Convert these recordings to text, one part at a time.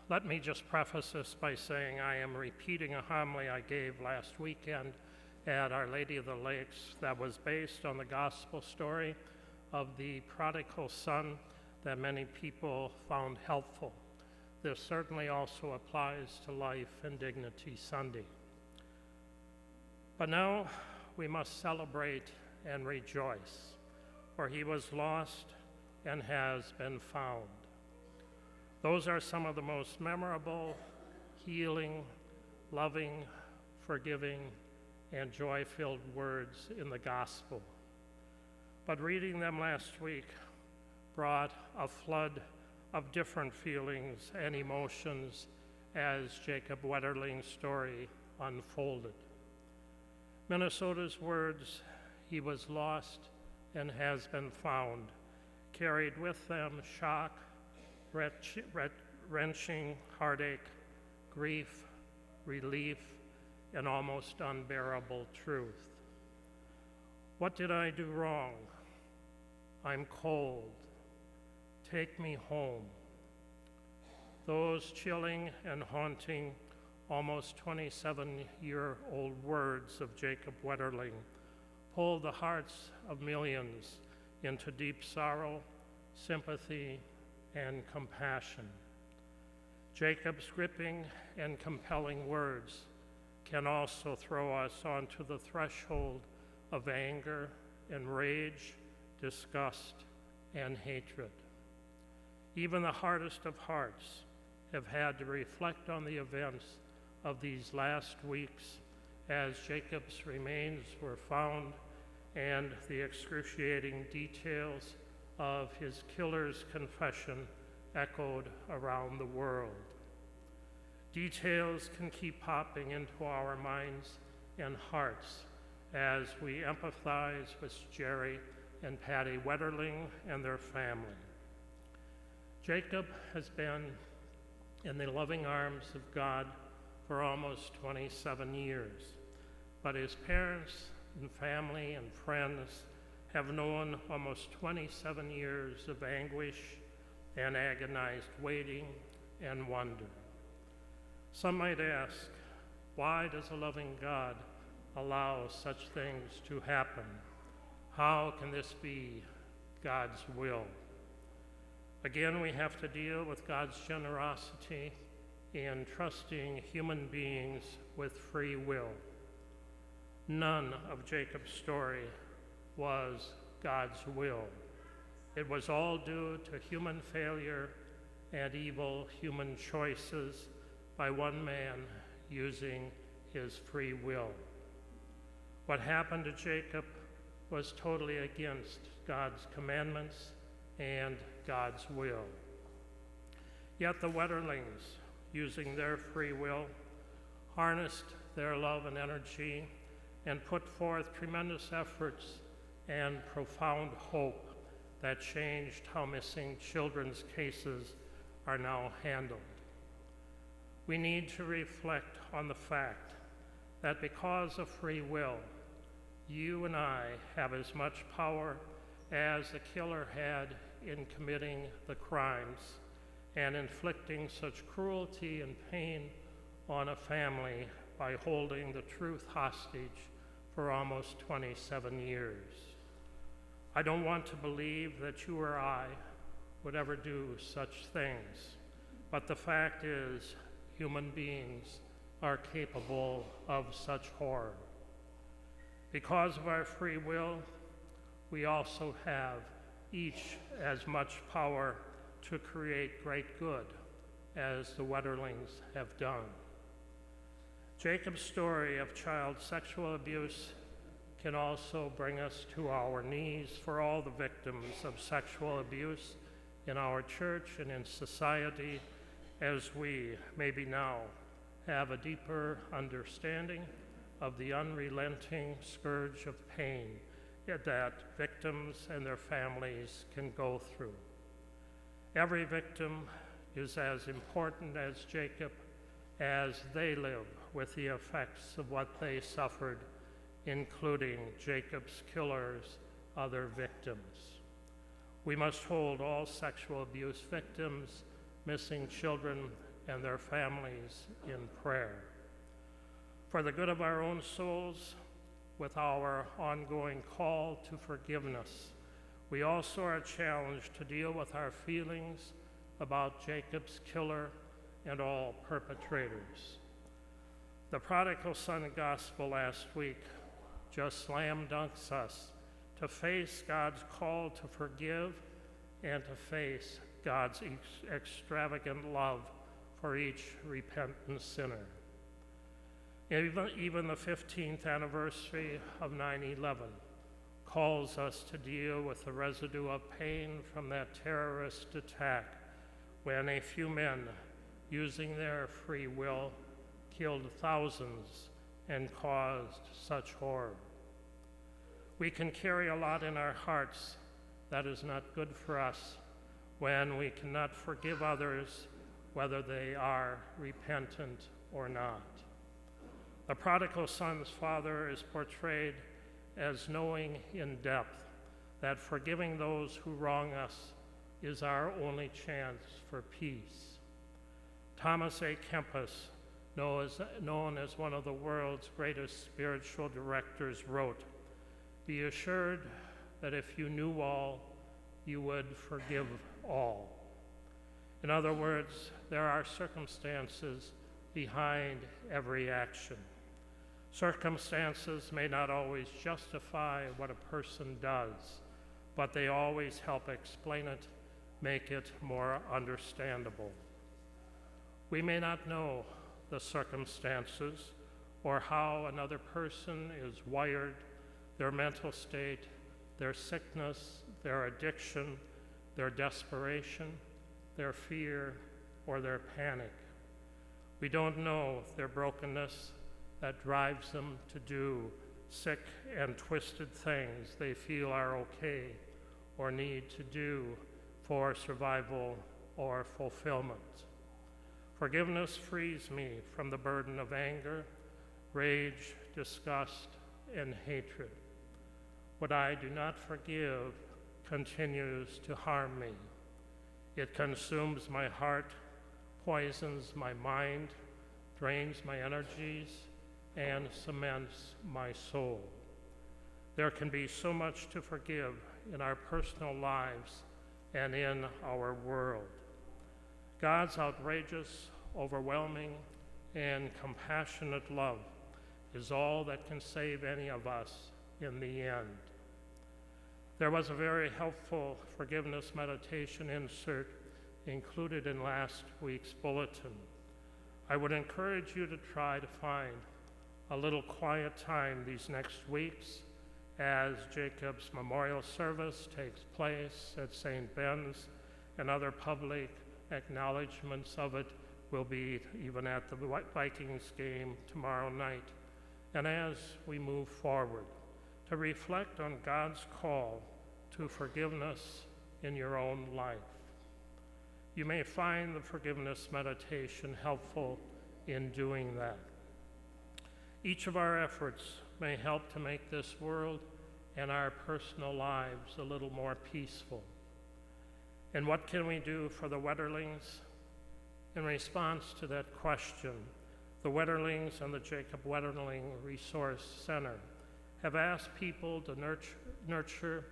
Let me just preface this by saying I am repeating a homily I gave last weekend at Our Lady of the Lakes that was based on the gospel story of the prodigal son that many people found helpful. This certainly also applies to Life and Dignity Sunday. But now we must celebrate and rejoice, for he was lost and has been found. Those are some of the most memorable, healing, loving, forgiving, and joy-filled words in the gospel. But reading them last week brought a flood of different feelings and emotions as Jacob Wetterling's story unfolded. Minnesota's words, "He was lost and has been found," carried with them shock, wrenching heartache, grief, relief, and almost unbearable truth. What did I do wrong? I'm cold. Take me home. Those chilling and haunting, almost 27-year-old words of Jacob Wetterling pulled the hearts of millions into deep sorrow, sympathy, and compassion. Jacob's gripping and compelling words can also throw us onto the threshold of anger and rage, disgust, and hatred. Even the hardest of hearts have had to reflect on the events of these last weeks as Jacob's remains were found and the excruciating details of his killer's confession echoed around the world. Details can keep popping into our minds and hearts as we empathize with Jerry and Patty Wetterling and their family. Jacob has been in the loving arms of God for almost 27 years, but his parents and family and friends have known almost 27 years of anguish and agonized waiting and wonder. Some might ask, why does a loving God allow such things to happen? How can this be God's will? Again, we have to deal with God's generosity in trusting human beings with free will. None of Jacob's story was God's will. It was all due to human failure and evil human choices by one man using his free will. What happened to Jacob was totally against God's commandments and God's will. Yet the Wetterlings, using their free will, harnessed their love and energy and put forth tremendous efforts and profound hope that changed how missing children's cases are now handled. We need to reflect on the fact that because of free will, you and I have as much power as the killer had in committing the crimes and inflicting such cruelty and pain on a family by holding the truth hostage for almost 27 years. I don't want to believe that you or I would ever do such things, but the fact is, human beings are capable of such horror. Because of our free will, we also have each as much power to create great good as the Wetterlings have done. Jacob's story of child sexual abuse can also bring us to our knees for all the victims of sexual abuse in our church and in society, as we maybe now have a deeper understanding of the unrelenting scourge of pain that victims and their families can go through. Every victim is as important as Jacob as they live with the effects of what they suffered, including Jacob's killer's other victims. We must hold all sexual abuse victims, missing children, and their families in prayer. For the good of our own souls, with our ongoing call to forgiveness, we also are challenged to deal with our feelings about Jacob's killer and all perpetrators. The prodigal son gospel last week just slam dunks us to face God's call to forgive and to face God's extravagant love for each repentant sinner. Even the 15th anniversary of 9/11 calls us to deal with the residue of pain from that terrorist attack when a few men, using their free will, killed thousands and caused such horror. We can carry a lot in our hearts that is not good for us when we cannot forgive others, whether they are repentant or not. The prodigal son's father is portrayed as knowing in depth that forgiving those who wrong us is our only chance for peace. Thomas A. Kempis, known as one of the world's greatest spiritual directors, wrote, "Be assured that if you knew all, you would forgive all." In other words, there are circumstances behind every action. Circumstances may not always justify what a person does, but they always help explain it, make it more understandable. We may not know the circumstances or how another person is wired, their mental state, their sickness, their addiction, their desperation, their fear, or their panic. We don't know their brokenness that drives them to do sick and twisted things they feel are okay or need to do for survival or fulfillment. Forgiveness frees me from the burden of anger, rage, disgust, and hatred. What I do not forgive continues to harm me. It consumes my heart, poisons my mind, drains my energies, and cements my soul. There can be so much to forgive in our personal lives and in our world. God's outrageous, overwhelming, and compassionate love is all that can save any of us in the end. There was a very helpful forgiveness meditation insert included in last week's bulletin. I would encourage you to try to find a little quiet time these next weeks as Jacob's memorial service takes place at St. Ben's, and other public acknowledgments of it will be even at the Vikings game tomorrow night. And as we move forward, to reflect on God's call to forgiveness in your own life. You may find the forgiveness meditation helpful in doing that. Each of our efforts may help to make this world and our personal lives a little more peaceful. And what can we do for the Wetterlings? In response to that question, the Wetterlings and the Jacob Wetterling Resource Center have asked people to nurture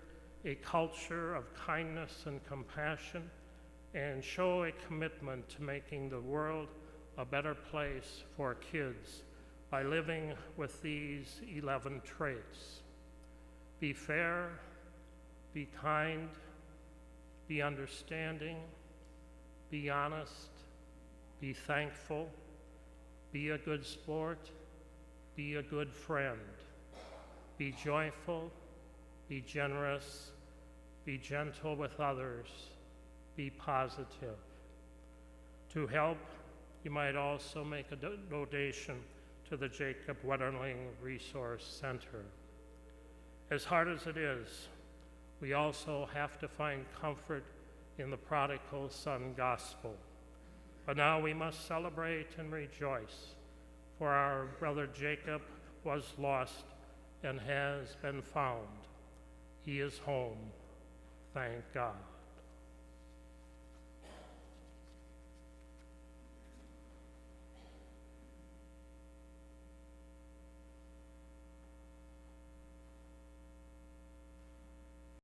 a culture of kindness and compassion and show a commitment to making the world a better place for kids by living with these 11 traits. Be fair, be kind, be understanding, be honest, be thankful, be a good sport, be a good friend, be joyful, be generous, be gentle with others, be positive. To help, you might also make a donation to the Jacob Wetterling Resource Center. As hard as it is, we also have to find comfort in the prodigal son gospel. But now we must celebrate and rejoice, for our brother Jacob was lost and has been found. He is home, thank God.